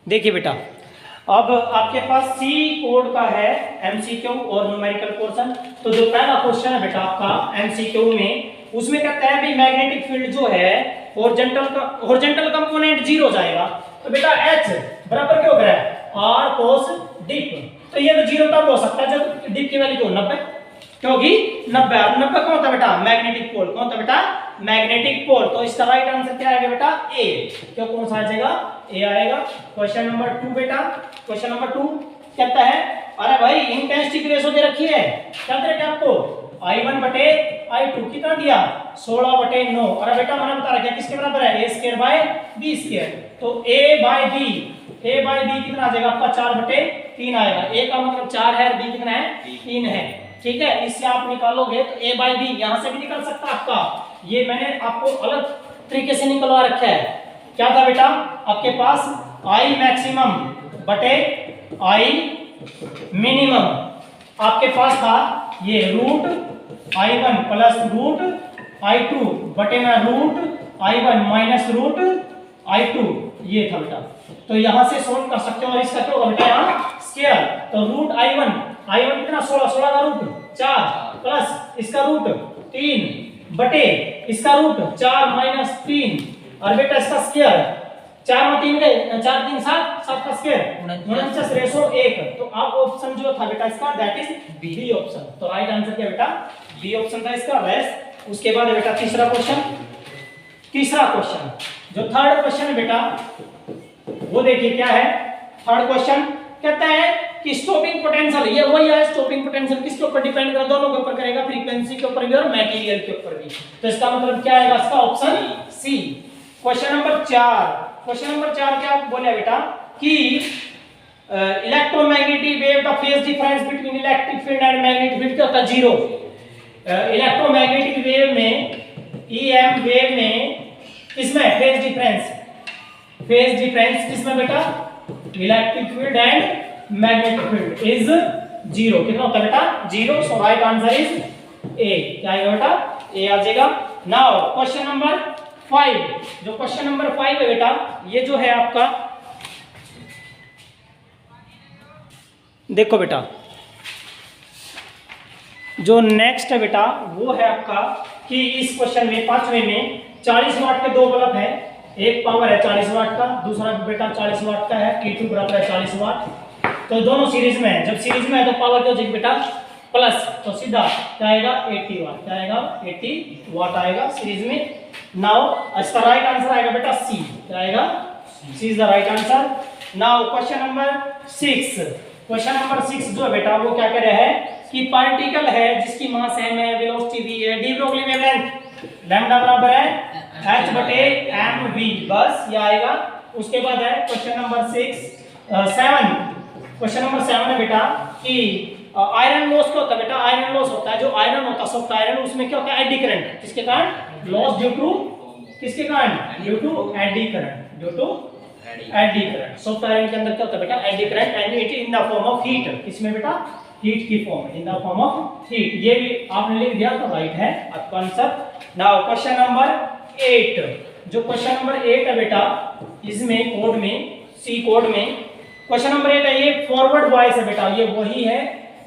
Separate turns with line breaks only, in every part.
देखिए बेटा, अब आपके पास सी कोड का है एमसीक्यू और न्यूमेरिकल पोर्शन। तो जो पहला क्वेश्चन है बेटा आपका एमसीक्यू में, उसमें कहता है भाई मैग्नेटिक फील्ड जो है हॉरिजॉन्टल कंपोनेंट 0 जाएगा। तो बेटा एच बराबर क्या हो गया है आर कोस डिप। तो ये तो 0 तब हो सकता है जब डिप की वैल्यू 90, क्योंकि 90 कौन था बेटा मैग्नेटिक पोल, कौन था बेटा मैग्नेटिक पोल। तो इसका राइट आंसर क्या आएगा बेटा ए। क्यों कौन सा आ जाएगा ए आएगा। क्वेश्चन नंबर 2 बेटा, क्वेश्चन नंबर 2 कहता है अरे भाई इंटेंसिटी की रेशो दे रखी है, क्या दे रखा है आपको I1 बटे I2 कितना दिया 16 बटे 9। अरे बेटा मैंने बता रखा है किसके बराबर है a square by b square. तो a बाय b कितना आ जाएगा आपका 4 बटे 3 आएगा। a का मतलब 4 है और b कितना है 3 है। ठीक है, इससे आप निकालोगे तो a बाय b यहां से भी निकल सकता है आपका। ये मैंने आपको अलग तरीके से निकलवा रखा है। क्या था बेटा आपके पास I मैक्सिमम बटे I मिनिमम आपके पास था ये root I1 plus root I2 बटे में root I1 minus root I2 ये था बेटा। तो यहां से सोल्व कर सकते हो और इसका क्या होगा बेटा यहाँ स्क्वायर। तो रूट I1 कितना 16 का रूट 4 प्लस इसका रूट 3 बटे इसका रूट 4 माइनस 3 और बेटा इसका स्क्वायर 4 में 3 गए 4 3 7 7 का स्क्वायर 49 रेशो 1। तो आप ऑप्शन जो था बेटा इसका दैट इज बी ऑप्शन। तो राइट आंसर क्या बेटा बी ऑप्शन था इसका बेस्ट। उसके बाद बेटा तीसरा क्वेश्चन जो थर्ड क्वेश्चन है बेटा वो देखिए क्या है। थर्ड क्वेश्चन कहता है कि स्टॉपिंग पोटेंशियल, ये वही है स्टॉपिंग पोटेंशियल किसके ऊपर डिपेंड करेगा दोनों के ऊपर करेगा, फ्रीक्वेंसी के ऊपर भी और मटेरियल के ऊपर भी। तो इसका मतलब क्या आएगा इसका ऑप्शन सी। क्वेश्चन नंबर 4 क्या बोला बेटा कि electromagnetic wave the phase difference between electric field and magnetic field क्या होता है 0। इलेक्ट्रोमैग्नेटिक वेव में ईएम वेव में किसमें फेज डिफरेंस किसमें बेटा electric field and magnetic field is 0। कितना होता है बेटा 0। सो राइट आंसर इज ए। क्या आएगा बेटा ए आ जाएगा। नाउ क्वेश्चन नंबर 5, जो क्वेश्चन नंबर 5 है बेटा ये जो है आपका देखो बेटा जो नेक्स्ट है बेटा वो है आपका कि इस क्वेश्चन में 5वें में 40 वाट के दो बल्ब है, एक पावर है 40 वाट का, दूसरा बेटा 40 वाट का है, T2 बराबर है 40 वाट। तो दोनों सीरीज में है, जब सीरीज में है तो पावर क्या हो जाएगी बेटा प्लस, तो सीधा क्या आएगा 80 वाट, क्या आएगा 80 वाट आएगा सीरीज में। नाउ इसका राइट आंसर आएगा बेटा सी। क्या आएगा C is the right answer. Now question number 6 जो बेटा वो क्या कह रहा है कि पार्टिकल है जिसकी मास m है, वेलोसिटी v है, डी ब्रोगली वेवलेंथ लैम्डा बराबर है h बटे mv, बस ये आएगा। उसके बाद है क्वेश्चन नंबर 7 है बेटा कि आयरन लॉस क्या होता है बेटा। आयरन लॉस होता है जो आयरन होता है सॉफ्ट आयरन, उसमें क्या होता है एडी करंट, किसके कारण लॉस ड्यू टू किसके कारण due to eddy current soft iron के अंदर क्या होता है बेटा eddy current and it in the form of heat. किसमें बेटा हीट की form in the form of heat. ये भी आपने लिख दिया तो राइट है आपका आंसर। नाउ क्वेश्चन नंबर 8, जो क्वेश्चन नंबर 8 है बेटा इसमें कोड में सी कोड में क्वेश्चन नंबर 8 है, ये फॉरवर्ड वॉइस है बेटा। ये वही है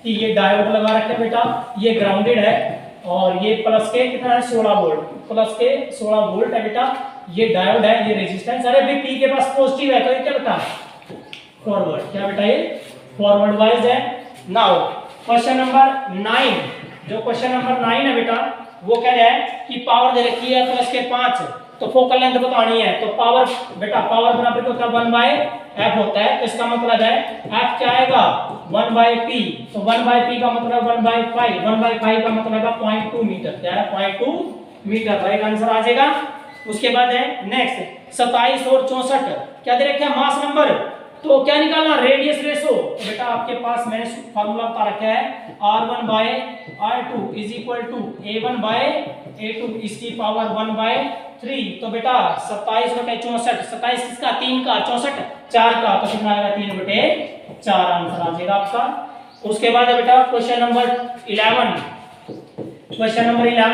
कि ये डायोड लगा रखे है बेटा, ये ग्राउंडेड है और ये प्लस के कितना है 16 वोल्ट, प्लस के 16 वोल्ट है बेटा। ये डायोड है, ये रेजिस्टेंस। अरे भाई पी के पास पॉजिटिव है तो ये क्या बेटा फॉरवर्ड, क्या बेटा ये फॉरवर्ड वाइज है। नाउ क्वेश्चन नंबर 9, जो क्वेश्चन नंबर 9 है बेटा वो कह रहा है कि पावर दे रखी है प्लस के 5, तो फोकल लेंथ बतानी है। तो पावर बेटा पावर बराबर क्या होता है 1/f होता है। तो इसका मतलब है f क्या आएगा 1/p, तो 1/p का मतलब 1/5, 1/5 का मतलब है 0.2 मीटर। क्या है 0.2 मीटर, राइट आंसर आ जाएगा। उसके बाद है नेक्स्ट 27 और 64 क्या दे रखे हैं मास नंबर, तो क्या निकालना रेडियस रेशो। तो बेटा आपके पास मैंने फार्मूला बता रखा है R1/R2 is equal to A1/A2 इसकी पावर 1/3। तो बेटा 27/64, 27 किसका 3 का, 64 4 का, तो कितना आएगा 3/4 आंसर आ जाएगा आपका। उसके बाद है बेटा क्वेश्चन नंबर 11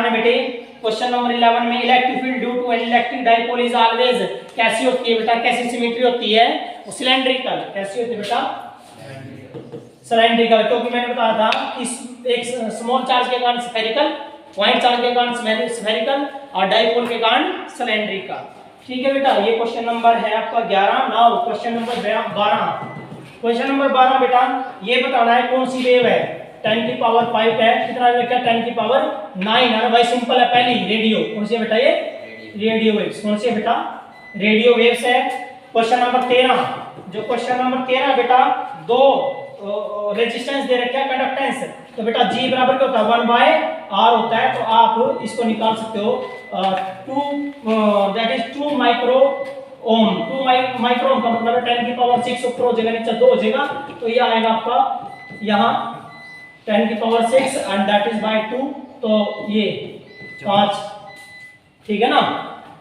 है बेटे। क्वेश्चन नंबर 11 में electric field due to an electric dipole is always कैसी होती है बेटा, कैसी सिमेट्री होती है वो सिलेंड्रिकल। कैसी होती है बेटा? सिलेंड्रिकल, क्योंकि मैंने बताया था कि एक स्मॉल चार्ज के कारण स्फेरिकल, पॉइंट चार्ज के कारण स्फेरिकल और डाइपोल के कारण सिलेंड्रिकल। ठीक है बेटा, ये क्वेश्चन नंबर है आपका 11। Now question number 12। Question number 12 बेटा ये बताना है कौन सी वेव है 10 की पावर 5 है, कितना बेटा 10 की पावर 9 है। भाई सिंपल है, पहली रेडियो कौन सी है बेटा? ये रेडियो वेव्स। कौन सी है बेटा? रेडियो वेव्स है। क्वेश्चन नंबर 13, जो क्वेश्चन नंबर 13 बेटा दो रेजिस्टेंस दे रखे हैं, कंडक्टेंस, तो बेटा G बराबर क्या होता है? 1/R होता है। तो आप इसको निकाल सकते हो 2 माइक्रो ओम। 2 माइक्रो ओम का मतलब है 10 की पावर 6 ऊपर हो जाएगा, नीचे 2 हो जाएगा, तो ये आएगा आपका यहाँ 10 की power 6 and that is by 2, तो ये 5, ठीक है ना?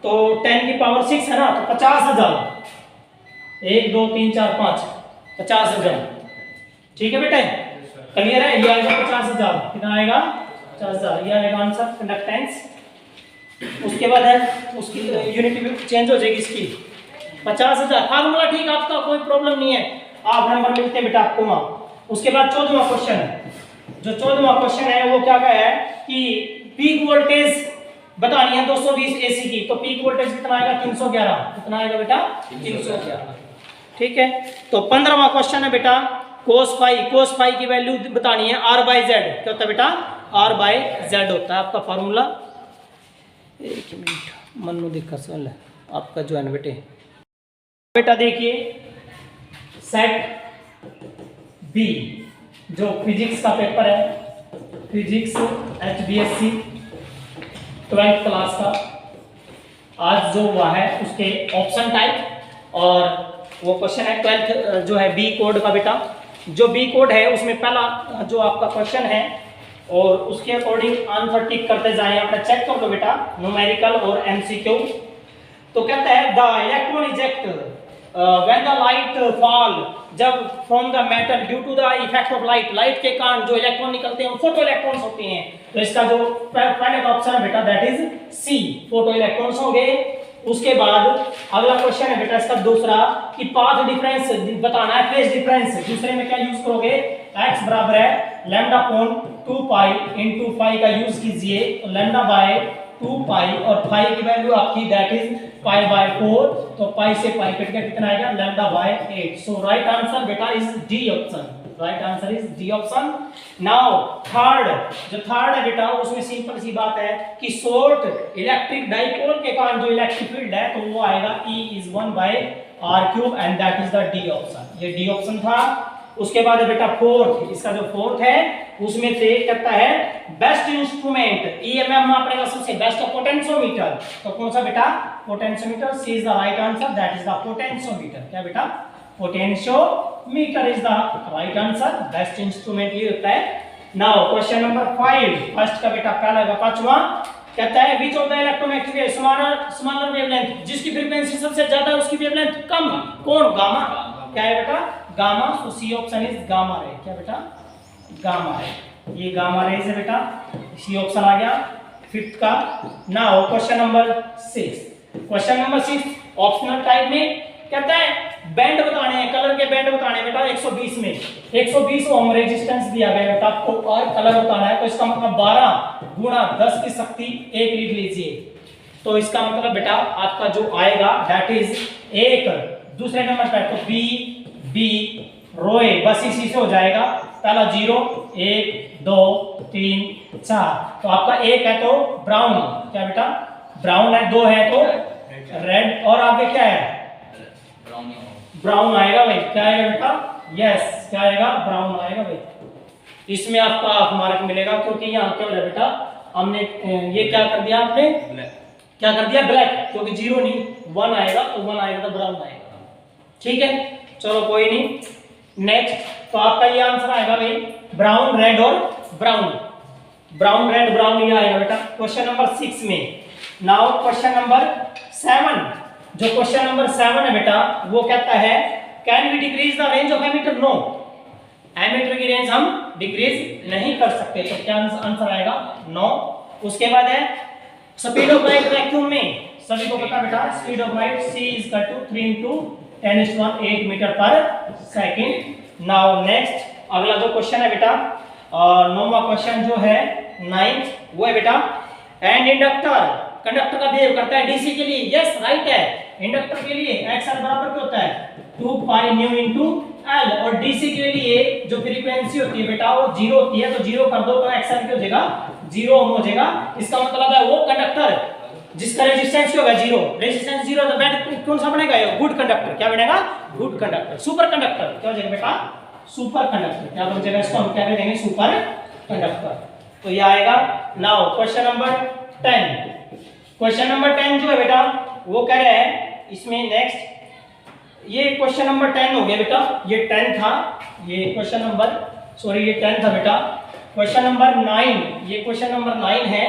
तो 10 की पावर 6 है ना, तो 50,000, 1 2 3 4 5, 50,000। ठीक है बेटा, क्लियर है? ये आएगा 50,000। कितना आएगा? 50,000। ये आएगा आंसर कंडक्टेंस। उसके बाद है उसकी यूनिट भी चेंज हो जाएगी इसकी 50,000। फार्मूला ठीक आपका, कोई प्रॉब्लम नहीं है, आप नंबर मिलते हैं बेटा आपको वहां। उसके बाद 14वां क्वेश्चन, जो 14वां क्वेश्चन है वो क्या है कि पीक वोल्टेज बतानी है 220 एसी की, तो पीक वोल्टेज कितना आएगा? 311। कितना आएगा बेटा? 311। ठीक है, तो 15वां क्वेश्चन है बेटा cos फाई की वैल्यू बतानी है R/Z। क्या होता है बेटा? R/Z होता है आपका फार्मूला। एक मिनट मनु देखा सवाल है आपका जो है ना बेटा देखिए सेट बी जो फिजिक्स का पेपर है, फिजिक्स HBSC 12th क्लास का आज जो हुआ है उसके ऑप्शन टाइप, और वो क्वेश्चन है 12th जो है बी कोड का बेटा। जो बी कोड है उसमें पहला जो आपका क्वेश्चन है और उसके अकॉर्डिंग आंसर टिक करते जाएं, अपना चेक कर लो बेटा न्यूमेरिकल और MCQ। तो कहता है the electron eject when the light fall, जब from the metal due to the effect of light, light के कारण जो इलेक्ट्रॉन निकलते हैं वो फोटो इलेक्ट्रॉन्स होते हैं। तो इसका जो पहले का ऑप्शन है बेटा that is C, photo electrons होंगे। उसके बाद अगला क्वेश्चन है बेटा इसका दूसरा कि पाथ डिफरेंस बताना है, फेज डिफरेंस। दूसरे में क्या यूज करोगे? x बराबर है lambda upon 2 pi into phi का यूज कीजिए, तो लैम्डा बाय 2 पाई और फाई की वैल्यू आपकी दैट इज पाई बाय 4, तो पाई से पाई कट गया, कितना आएगा? Lambda by 8। So right answer बेटा is D option. Right answer is D option. Now third, जो थर्ड है बेटा उसमें सिंपल सी बात है कि शॉर्ट इलेक्ट्रिक डाइपोल के कारण जो इलेक्ट्रिक फील्ड है तो वो आएगा E is 1/r³ and that is the D option. ये डी ऑप्शन था। उसके बाद है बेटा फोर्थ, इसका जो फोर्थ है उसमें से कहता है बेस्ट इंस्ट्रूमेंट EMM मापने का सबसे बेस्ट पोटेंशियोमीटर, तो कौन सा बेटा? Potentiometer. C is the right answer, that is the potentiometer. क्या बेटा? Potentiometer is the right answer, best instrument ये होता है। नाउ क्वेश्चन नंबर 5, फर्स्ट का बेटा पहला है पांचवा, कहता है which of the electromagnetic wave smaller wavelength, जिसकी फ्रीक्वेंसी सबसे ज्यादा है उसकी वेवलेंथ कम, कौन? गामा। क्या है बेटा? Gamma. So C option is gamma ray. क्या बेटा? Gamma ray. ये गामा रेज है बेटा, सी ऑप्शन आ गया फिफ्थ का। Now question number 6, question number 6 optional type में कहता है बैंड बताने हैं, कलर के बैंड बताने हैं बेटा। 120 में 120 ओम रेजिस्टेंस दिया गया बेटा आपको और कलर बताना है, तो इसका मतलब 12 गुणा 10 की शक्ति 1 लिख लीजिए। तो इसका मतलब बेटा आपका जो आएगा दैट इज 1 दूसरे नंबर पर, तो बी रोए बस इसी से हो जाएगा। पहला 0 1 2 3 4, तो आपका 1 है तो ब्राउन। क्या बेटा? ब्राउन है। 2 है तो रेड, और आगे क्या है? ब्राउन आएगा भाई। क्या आएगा बेटा? यस, क्या आएगा? ब्राउन आएगा भाई। इसमें आपका हाफ मार्क मिलेगा क्योंकि यहाँ क्या हो रहा है बेटा, हमने ये क्या कर दिया, आपने क्या कर दिया? ब्लैक, क्योंकि 0 नहीं 1 आएगा, तो 1 आएगा तो ब्राउन आएगा। ठीक है, चलो कोई नहीं। नेक्स्ट, तो आपका ये आंसर आएगा भाई ब्राउन रेड और ब्राउन, ब्राउन रेड ब्राउन ये आएगा बेटा क्वेश्चन नंबर 6 में। नाउ क्वेश्चन नंबर 7, जो क्वेश्चन नंबर 7 है बेटा वो कहता है can we decrease the range of ammeter? No, ammeter की रेंज हम डिक्रीज नहीं कर सकते, तो क्या आंसर आएगा? नो। उसके बाद है स्पीड ऑफ लाइट वैक्यूम में, सभी को पता बेटा speed of light c = 3 × 8 metre पर सेकेंड। नाउ नेक्स्ट अगला जो क्वेश्चन है बेटा, नौवां क्वेश्चन जो है 9th, वो है बेटा एंड इंडक्टर कंडक्टर का बिहेव करता है डीसी के लिए। यस राइट है, इंडक्टर के लिए एक्सएल बराबर क्या होता है 2 पाई न्यू इनटू एल, और डीसी के लिए जो फ्रीक्वेंसी होती है बेटा वो 0 होती है, तो 0 कर दो तो एक्सएल क्या हो जाएगा 0 ओम हो जाएगा। इसका मतलब है वो कंडक्टर जिसका रेजिस्टेंस क्या होगा 0, रेजिस्टेंस 0 तो बैट कौन सा बनेगा ये गुड कंडक्टर। क्या बनेगा गुड कंडक्टर। सुपर कंडक्टर क्या हो जाएगा बेटा सुपर कंडक्टर। क्या बन जाएगा इसको हम क्या कहेंगे सुपर कंडक्टर। तो ये आएगा। Now question number 10, question number 10 जो है बेटा वो कह रहे हैं इसमें नेक्स्ट, ये क्वेश्चन नंबर 10 हो गया बेटा, ये 10 था, ये क्वेश्चन नंबर सॉरी ये 10 था बेटा। क्वेश्चन नंबर 9, ये क्वेश्चन नंबर 9 है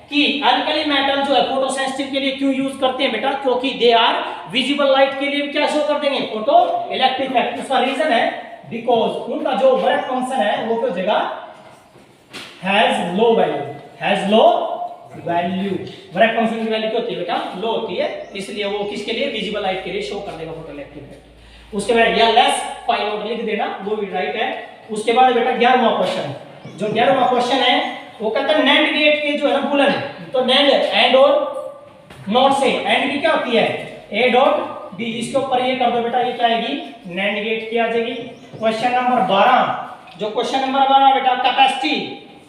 कि अल्कली मेटल जो है फोटोसेंसिटिव के लिए क्यों यूज करते हैं बेटा, क्योंकि दे आर विजिबल लाइट के लिए क्या शो कर देंगे फोटो इलेक्ट्रिक इफेक्ट। उसका रीजन है बिकॉज उनका जो वर्क फंक्शन है वो क्या हो जाएगा has low value, has low value. Work function की वैल्यू क्या होती है बेटा लो होती है, इसलिए वो किसके लिए विजिबल लाइट के लिए शो कर देगा फोटो इलेक्ट्रिक इफेक्ट। उसके बाद या लेस फाइव नोट लिख देना, वो भी राइट है। उसके बाद बेटा 11वां क्वेश्चन, जो 11वां क्वेश्चन है वो कहता है नैंड गेट के जो है ना बुलन, तो नैंड एंड और नॉट से एंड की क्या होती है ए डॉट बी, इसके ऊपर ये कर दो बेटा, ये क्या आएगी नैंड गेट की आ जाएगी। क्वेश्चन नंबर 12, जो क्वेश्चन नंबर 12 बेटा कैपेसिटी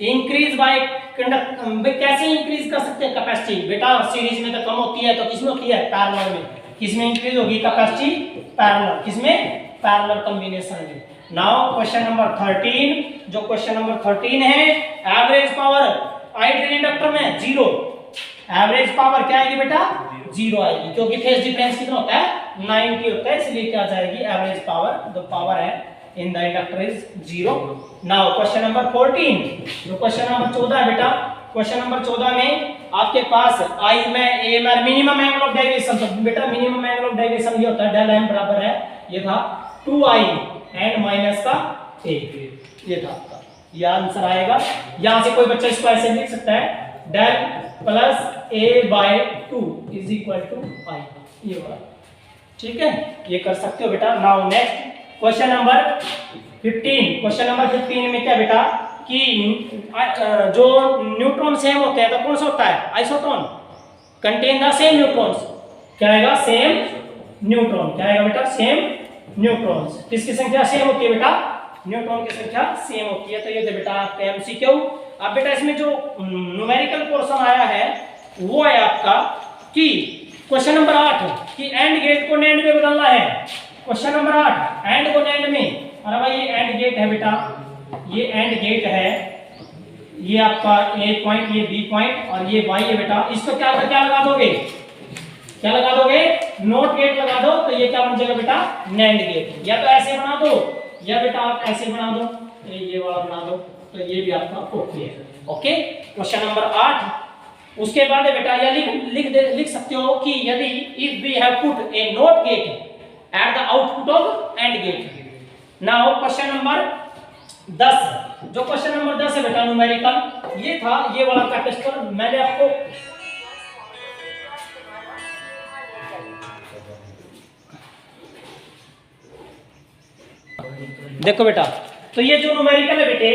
इंक्रीज बाय कंडक्ट, कैसे इंक्रीज कर सकते हैं कैपेसिटी बेटा, सीरीज में तो कम होती है तो किसमें होती है पैरेलल में, किसमें इंक्रीज होगी कैपेसिटी पैरेलल, किसमें पैरेलल कॉम्बिनेशन में। नाउ क्वेश्चन नंबर 13, जो क्वेश्चन नंबर 13 है एवरेज पावर आइडियल इंडक्टर में 0, एवरेज पावर क्या आएगी बेटा 0 आएगी, क्योंकि फेज डिफरेंस कितना होता है 90 होता है, इसलिए क्या जाएगी एवरेज पावर, जो पावर है in the inductor is 0। Now question number 14, जो क्वेश्चन नंबर 14 है बेटा, क्वेश्चन नंबर 14 में आपके पास आई में ए में मिनिमम एंगल ऑफ डेविएशन, तो बेटा मिनिमम एंगल ऑफ डेविएशन ये होता है डेल m बराबर है, ये था 2i एंड माइनस का a, ये था आपका, ये आंसर आएगा। यहां से कोई बच्चा इसको ऐसे लिख सकता है del plus a/2 is equal to i, ये वाला, ठीक है, ये कर सकते हो बेटा। Now next question number 15, question number 15 में क्या बेटा कि जो न्यूट्रॉन सेम होते हैं तो कौन सा होता है isotone, contain the same neutrons, क्या आएगा सेम न्यूट्रॉन, क्या आएगा बेटा सेम न्यूट्रॉन्स। किसकी संख्या सेम होती है बेटा न्यूट्रॉन की संख्या सेम होती है। तो ये बेटा आपका एमसीक्यू। अब बेटा इसमें जो न्यूमेरिकल पोर्शन आया है वो है आपका कि क्वेश्चन नंबर 8 कि एंड गेट को नैंड में बदलना है। क्वेश्चन नंबर 8 एंड को नैंड में, अरे भाई ये एंड गेट है बेटा, ये एंड गेट है, ये आपका ए पॉइंट, ये बी पॉइंट और ये वाई है बेटा, इसको क्या लगा दोगे, क्या लगा दोगे नोट गेट लगा दो, तो ये क्या बन जाएगा बेटा नैंड गेट। या तो ऐसे बना दो या बेटा आप ऐसे बना दो, ये वाला बना दो, तो ये भी आपका ओके है। Okay question number 8। उसके बाद बेटा या लिख सकते हो कि यदि if we have put a not gate at the output of and gate. Now question number 10, जो क्वेश्चन नंबर 10 है बेटा न्यूमेरिकल, ये था ये वाला कैपेसिटर, मैंने आपको देखो बेटा, तो ये जो न्यूमेरिकल है बेटे,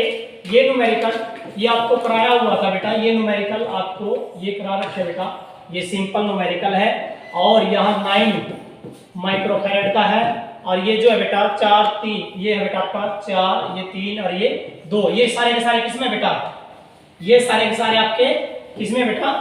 ये न्यूमेरिकल ये आपको कराया हुआ था बेटा, ये न्यूमेरिकल आपको ये करा रखा है बेटा, ये सिंपल न्यूमेरिकल है और यहाँ 9 माइक्रोफैरड का है, और ये जो है बेटा 4 3, ये है बेटा आपका 4, ये 3 और ये 2, ये सारे के सारे किसमें बेटा, ये सारे के सारे आपके किसमें बेटा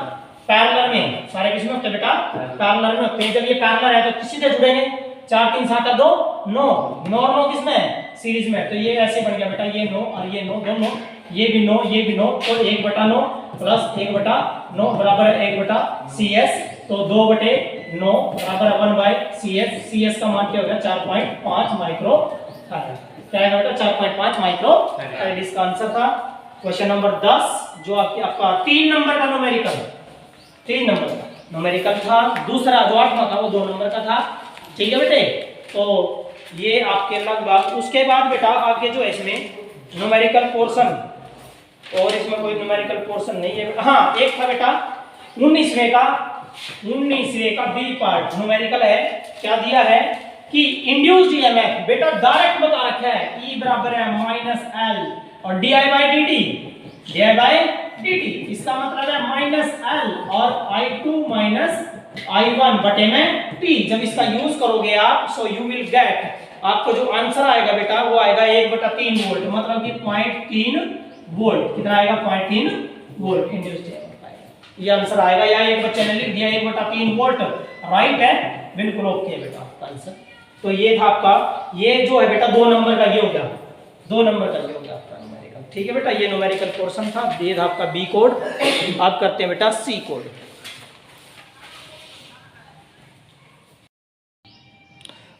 पैरेलल में, सारे किसमें होते हैं बेटा पैरेलल में होते हैं। जब ये पैरेलल है तो किसी से जुड़ेंगे, 4 3 7 2 9, 9 किसमें सीरीज में, तो ये ऐसे बन गया बेटा, ये 9 और ये 9 दोनों, ये भी 9 ये भी 9, तो 1/9 प्लस 1/9 बराबर 1/CS, तो 2/9 बराबर 1/CS। CS का मान क्या हो गया 4.5 माइक्रो फैराड, क्या आएगा बेटा 4.5 माइक्रो फैराड, इसका आंसर था। क्वेश्चन नंबर 10 जो आपका 3 नंबर का न्यूमेरिकल, 3 नंबर का न्यूमेरिकल था, दूसरा जो 8वां था वो 2 नंबर का था, ठीक है बेटे। तो ये आपके लगभग, उसके बाद बेटा आगे जो है इसमें न्यूमेरिकल पोर्शन, और इसमें कोई न्यूमेरिकल पोर्शन नहीं है, हाँ एक था बेटा 19वें का बी पार्ट न्यूमेरिकल है, क्या दिया है कि इंड्यूस्ड ईएमएफ बेटा डायरेक्ट बता रखा है E बराबर है माइनस एल और D I by D T, इसका मतलब है माइनस एल और I2 माइनस I1 बटे में T। जब इसका यूज करोगे आप सो यू विल गेट, आपको जो आंसर आएगा बेटा वो आएगा 1/3 वोल्ट, मतलब कि 0.3 वोल्ट। कितना आएगा? 0.3 वोल्ट इंड्यूस्ड ये आंसर आएगा। या एक बच्चे ने लिख दिया 1/3 वोल्ट, राइट है, बिल्कुल ओके बेटा आंसर। तो ये था आपका, ये जो है बेटा 2 नंबर का ये हो गया, 2 नंबर का ये हो गया आपका न्यूमेरिकल। ठीक है बेटा, ये न्यूमेरिकल पोर्शन था, ये था आपका बी कोड। आप करते हैं बेटा सी कोड।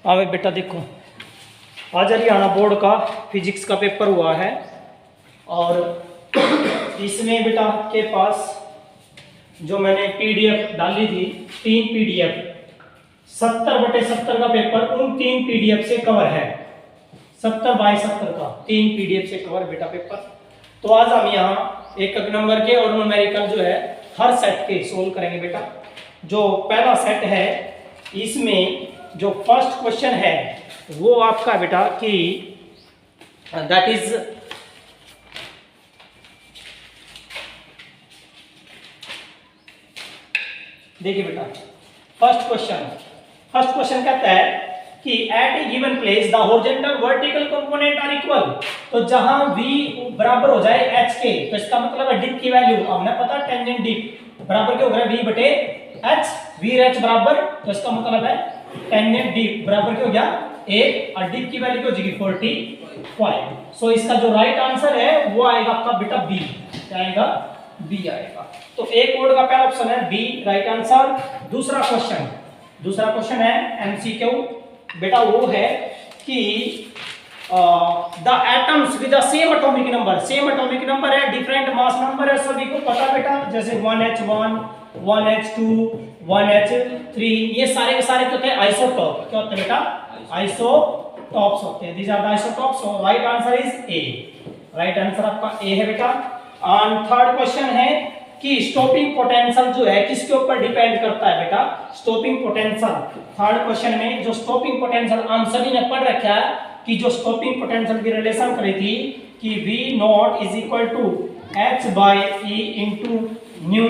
अब बेटा देखो, आज हरियाणा बोर्ड का फिजिक्स का पेपर हुआ है और इसमें बेटा के पास जो मैंने पीडीएफ डाली थी, 3 पीडीएफ 70/70 का पेपर उन 3 पीडीएफ से कवर है। 70/70 का 3 पीडीएफ से कवर बेटा पेपर। तो आज हम यहाँ एक नंबर के और न्यूमेरिकल जो है हर सेट के सोल्व करेंगे बेटा। जो पहला सेट है इसमें जो फर्स्ट क्वेश्चन है वो आपका बेटा कि दैट इज देखिए बेटा, फर्स्ट क्वेश्चन कहता है कि at a given place the horizontal vertical component are equal. तो जहां v बराबर हो जाए h के, तो इसका मतलब है डिप की वैल्यू हमने पता टेंजेंट डिप बराबर क्या होगा v बटे h, v h बराबर, तो इसका मतलब है टेंजेंट डिप बराबर क्या हो गया 1 और डिप की वैल्यू क्या हो जाएगी 45। सो इसका जो राइट आंसर है वो आएगा आपका बेटा बी। क्या आएगा? बी आएगा। तो एक कोड का पहला ऑप्शन है बी राइट आंसर। दूसरा क्वेश्चन है एमसीक्यू बेटा, वो है कि the atoms with the same atomic number है, डिफरेंट मास नंबर है, सभी को पता बेटा, जैसे 1h1 1h2 1h3, ये सारे के सारे होते हैं आइसोटॉप। क्या होते हैं बेटा? आइसोटॉप्स होते हैं। These are the isotopes. So right answer is A. Right answer आपका ए है बेटा। और थर्ड क्वेश्चन है कि स्टॉपिंग पोटेंशियल जो है किसके ऊपर डिपेंड करता है बेटा? Stopping potential. थर्ड क्वेश्चन में जो स्टॉपिंग पोटेंशियल हम सभी ने पढ़ रखा है कि जो स्टॉपिंग पोटेंशियल की रिलेशन करी थी कि V0 is equal to h/e into nu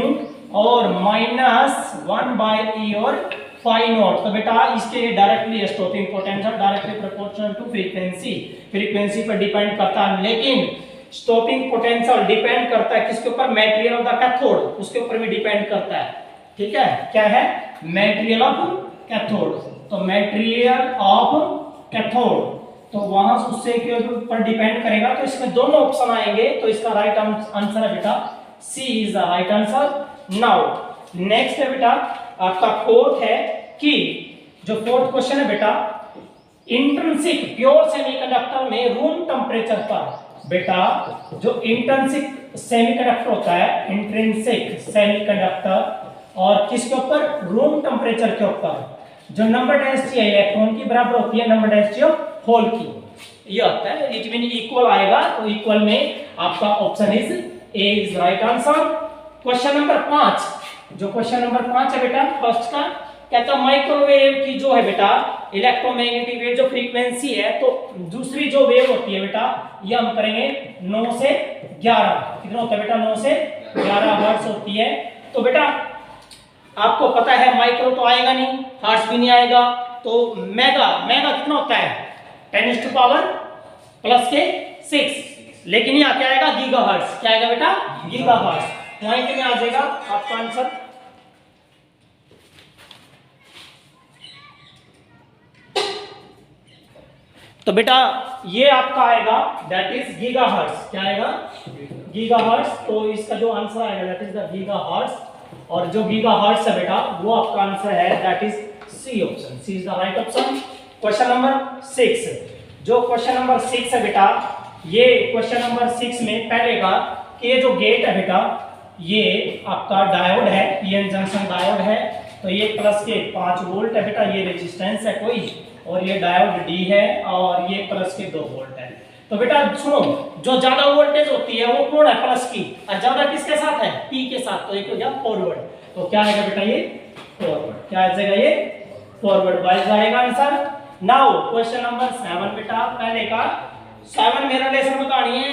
और -1/e और फाई नॉट। तो बेटा इसके directly stopping potential directly proportional to frequency पर डिपेंड करता है। लेकिन स्टॉपिंग पोटेंशियल डिपेंड करता है किसके ऊपर? मटेरियल ऑफ द कैथोड, उसके ऊपर भी डिपेंड करता है। ठीक है, क्या है? Material of cathode. तो मटेरियल ऑफ कैथोड तो वहां उससे के ऊपर डिपेंड करेगा। तो इसमें दोनों ऑप्शन आएंगे, तो इसका राइट आंसर है बेटा C is the right answer. Now next है बेटा आपका फोर्थ है कि जो फोर्थ क्वेश्चन है बेटा, इंट्रिंसिक प्योर सेमीकंडक्टर में रूम टेम्परेचर पर बेटा जो इंट्रिंसिक सेमीकंडक्टर होता है, इंट्रिंसिक सेमीकंडक्टर और किसके ऊपर? रूम टेम्परेचर के ऊपर जो नंबर डेंसिटी है इलेक्ट्रॉन की बराबर होती है नंबर डेंसिटी ऑफ होल की। ये होता है इट मीन इक्वल आएगा। तो इक्वल में आपका option is a is right answer. Question number 5, जो क्वेश्चन नंबर 5 है बेटा फर्स्ट का, कहता माइक्रोवेव की जो है बेटा इलेक्ट्रोमैग्नेटिक वेव जो फ्रीक्वेंसी है, तो दूसरी जो वेव होती है बेटा ये हम करेंगे 9 से 11। कितना होता है बेटा? 9 से 11 हर्ट्ज होती है। तो बेटा आपको पता है माइक्रो तो आएगा नहीं, हर्ट्ज भी नहीं आएगा, तो मेगा कितना होता है? 10⁻⁻⁶। लेकिन यहाँ क्या आएगा? गीगाहर्ट्ज। क्या आएगा बेटा? गीगाहर्ट्ज। पॉइंट में आ जाएगा आपका आंसर। तो बेटा ये आपका आएगा दैट इज गीगाहर्ट्ज। क्या आएगा? गीगाहर्ट्ज। तो इसका जो आंसर आएगा दैट इज द गीगाहर्ट्ज। और जो गीगाहर्ट्ज है बेटा वो आपका आंसर है that is C option. C is the right option. Question number 6, जो क्वेश्चन नंबर 6 है बेटा, ये क्वेश्चन नंबर 6 में पहले का कि ये जो गेट है बेटा ये आपका डायोड है, पीएन जंक्शन डायोड है। तो ये प्लस के 5 वोल्ट है बेटा, ये रेजिस्टेंस है कोई, और ये डायोड डी है और ये प्लस के 2 वोल्ट है। तो बेटा सुनो, जो ज्यादा वोल्टेज होती है वो कौन है? प्लस की। और ज्यादा किसके साथ है? पी के साथ। तो एक हो गया फॉरवर्ड। तो क्या आएगा बेटा? ये फॉरवर्ड। क्या आ जाएगा? ये फॉरवर्ड वाइज आएगा आंसर। नाउ क्वेश्चन नंबर 7 बेटा, पहले का 7 मेरा लेसन में कहानी है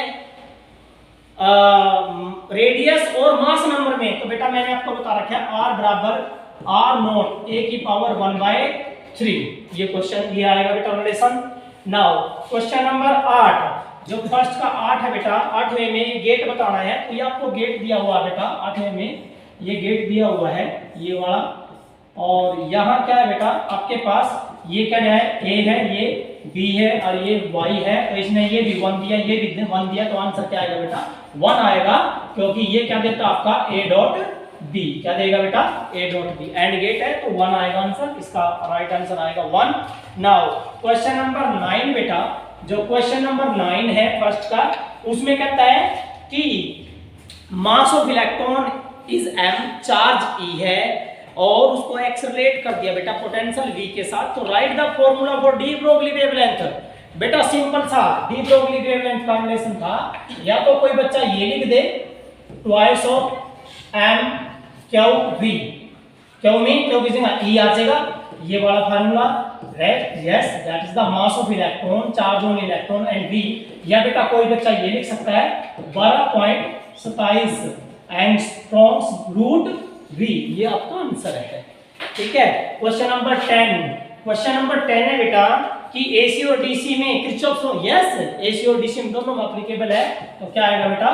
रेडियस और मास नंबर में। तो बेटा मैंने आपको बता रखा है r बराबर r नॉट a की पावर 1/3, ये क्वेश्चन दिया आएगा बेटा रिलेशन। नाउ क्वेश्चन नंबर 8, जो फर्स्ट का 8 है बेटा, 8वें में ये गेट बताना है। तो ये आपको गेट दिया हुआ है बेटा, 8वें में ये गेट दिया हुआ है ये वाला, और यहाँ क्या है बेटा आपके पास, ये क्या है, a है, ये b है और ये y है। तो इसने ये भी 1 दिया, ये भी 1 दिया, तो आंसर क्या आएगा बेटा 1 आएगा, क्योंकि ये क्या देता आपका a डॉट b, क्या देगा बेटा a dot b, and gate है तो 1 आएगा आंसर, इसका राइट आंसर आएगा 1। नाउ क्वेश्चन नंबर 9 बेटा, जो क्वेश्चन नंबर 9 है फर्स्ट का, उसमें कहता है कि मास of electron is m, charge e है और उसको एक्सेलरेट कर दिया बेटा पोटेंशियल v के साथ। तो write the formula for de Broglie wavelength. बेटा सिंपल सा डी ब्रोगली वेवलेंथ का रिलेशन था, या तो कोई बच्चा ये लिख दे twice of m q v, q mean q किसी e आ जाएगा, ये वाला formula right, yes that is the mass of electron, charge on electron and v। या बेटा कोई बच्चा ये लिख सकता है 12.27 एंगस्ट्रॉम्स रूट v, ये आपका आंसर है। ठीक है, क्वेश्चन नंबर 10, क्वेश्चन नंबर 10 है बेटा कि एसी और डीसी में किरचॉफ लॉ, यस एसी और डीसी में दोनों में एप्लीकेबल है, तो क्या आएगा बेटा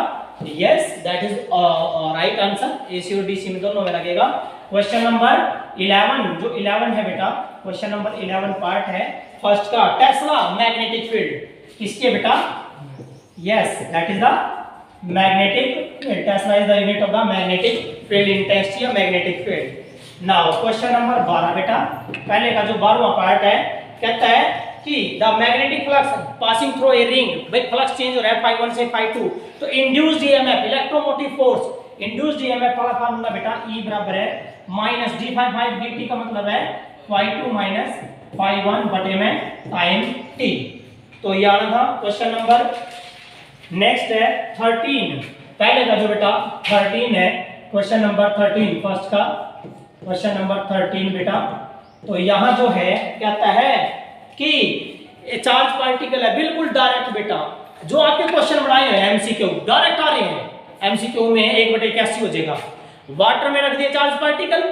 yes that is right answer, AC और डीसी में दोनों में लगेगा। क्वेश्चन नंबर 11, जो 11 है बेटा, क्वेश्चन नंबर 11 पार्ट है फर्स्ट का, टेस्ला मैग्नेटिक फील्ड किसके बेटा, yes that is the magnetic field, tesla is the unit of the magnetic field intensity या magnetic field. Now question number 12 बेटा, पहले का जो 12वां पार्ट है, कहता है कि the magnetic flux passing through a ring, भाई फ्लक्स चेंज हो रहा है phi1 से phi2, तो induced EMF electromotive force, induced EMF वाला फार्मूला बेटा E बराबर है माइनस d∅5 dt का मतलब है phi2 माइनस phi1 बटे में टाइम t। तो ये आना था क्वेश्चन नंबर। नेक्स्ट है 13, पहले का जो बेटा 13 है, क्वेश्चन नंबर 13 फर्स्ट का, क्वेश्चन नंबर 13 बेटा, तो यहाँ जो है कहता है कि चार्ज पार्टिकल है, बिल्कुल डायरेक्ट बेटा, जो आपके क्वेश्चन बनाए हैं एमसीक्यू डायरेक्ट आ रहे हैं, एमसीक्यू में 1/81 हो जाएगा। वाटर में रख दिया चार्ज पार्टिकल,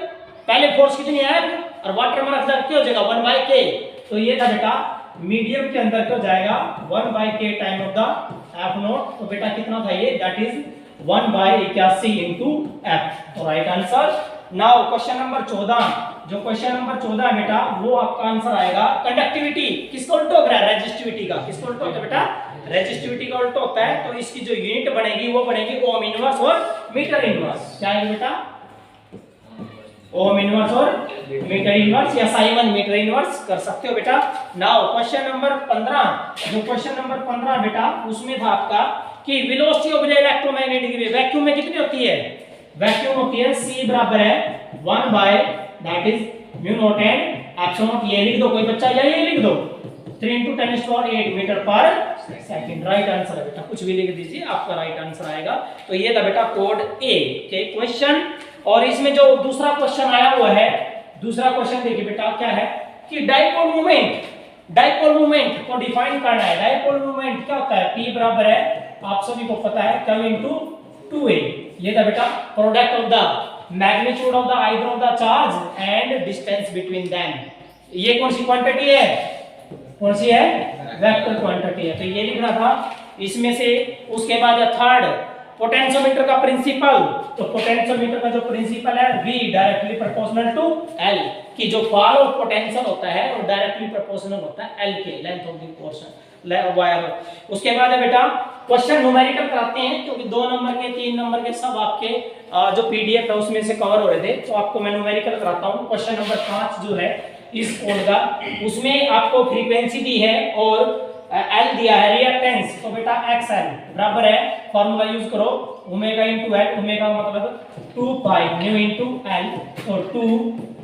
पहले फोर्स कितनी है और वाटर में रख दिया क्या हो जाएगा 1/k, तो ये था बेटा मीडियम के अंदर क्यों जाएगा 1/k time of the F not, तो बेटा कितना था ये दैट इज 1/81 इनटू एफ, तो right answer. Now question number 14, जो क्वेश्चन नंबर 14 है बेटा, वो आपका आंसर आएगा कंडक्टिविटी किसको उल्टा होता है, रेजिस्टिविटी का, किसको उल्टा होता है बेटा, रेजिस्टिविटी का उल्टा होता है, तो इसकी जो यूनिट बनेगी वो बनेगी ओम इनवर्स और मीटर इनवर्स, क्या है बेटा ओम इनवर्स और मीटर इनवर्स, या साइमन मीटर इनवर्स कर सकते हो बेटा। नाउ क्वेश्चन नंबर 15, जो क्वेश्चन नंबर 15 बेटा, उसमें था आपका कि velocity of the electromagnetic wave vacuum में कितनी होती है, वैक्यूम होती है c बराबर है 1 by that is mu naught and epsilon, ये लिख दो कोई बच्चा, या ये लिख दो 3 × 10⁸ मीटर पर सेकंड, राइट आंसर है बेटा, कुछ भी लिख दीजिए आपका राइट आंसर आएगा। तो ये था बेटा कोड ए के क्वेश्चन। और इसमें जो दूसरा क्वेश्चन आया हुआ है, दूसरा क्वेश्चन देखिए बेटा क्या है कि डाइपोल मोमेंट, डाइपोल मोमेंट को डिफाइन करना है। डाइपोल मोमेंट क्या होता है, P बराबर है आप सभी को पता है Q इनटू 2a, ये था बेटा product of the magnitude of the either of the charge and distance between them. ये कौन सी क्वांटिटी है, कौन सी है, वेक्टर क्वांटिटी है, तो ये लिखना था इसमें से। उसके बाद थर्ड पोटेंशियोमीटर का प्रिंसिपल, तो पोटेंशियोमीटर का जो प्रिंसिपल है V directly proportional to L, कि जो फॉल ऑफ पोटेंशियल होता है वो डायरेक्टली प्रोपोर्शनल होता है L के, length of the portion wire. उसके बाद है बेटा क्वेश्चन न्यूमेरिकल कराते हैं, क्योंकि 2 नंबर के 3 नंबर के सब आपके जो पीडीएफ है उसमें से कवर हो रहे थे, तो आपको मैं न्यूमेरिकल कराता हूँ। क्वेश्चन नंबर 5 जो है इस कोड का, उसमें आपको फ्रीक्वेंसी दी है और L दिया है रिएक्टेंस, तो बेटा XL बराबर है, फार्मूला यूज करो ओमेगा इनटू L, ओमेगा मतलब 2 पाई न्यू इनटू L, तो 2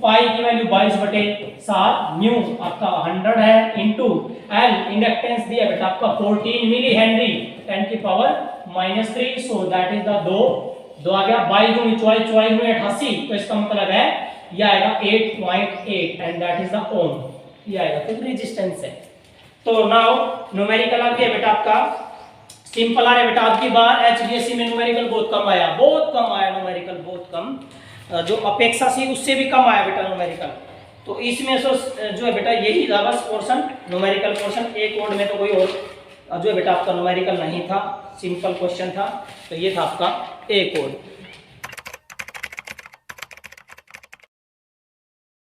पाई की वैल्यू 22/7, न्यू आपका 100 है इनटू L इंडक्टेंस दिया बेटा आपका 14 मिली हेनरी 10 की power -3, so that is the 2 आ गया 22 88, तो इसका मतलब है ये आएगा 8.8 एंड दैट इज द ओम। ये आएगा क्योंकि रेजिस्टेंस है। तो नाउ न्यूमेरिकल आ गया बेटा आपका सिंपल आ रहा है बेटा आपकी बार एचडीएससी में न्यूमेरिकल बहुत कम आया न्यूमेरिकल बहुत कम, जो अपेक्षा थी उससे भी कम आया बेटा न्यूमेरिकल। तो इसमें जो है बेटा यही था बस पोर्शन न्यूमेरिकल पोर्शन, एक कोड में तो कोई और जो है बेटा आपका न्यूमेरिकल नहीं था, सिंपल क्वेश्चन था। तो ये था आपका ए कोड।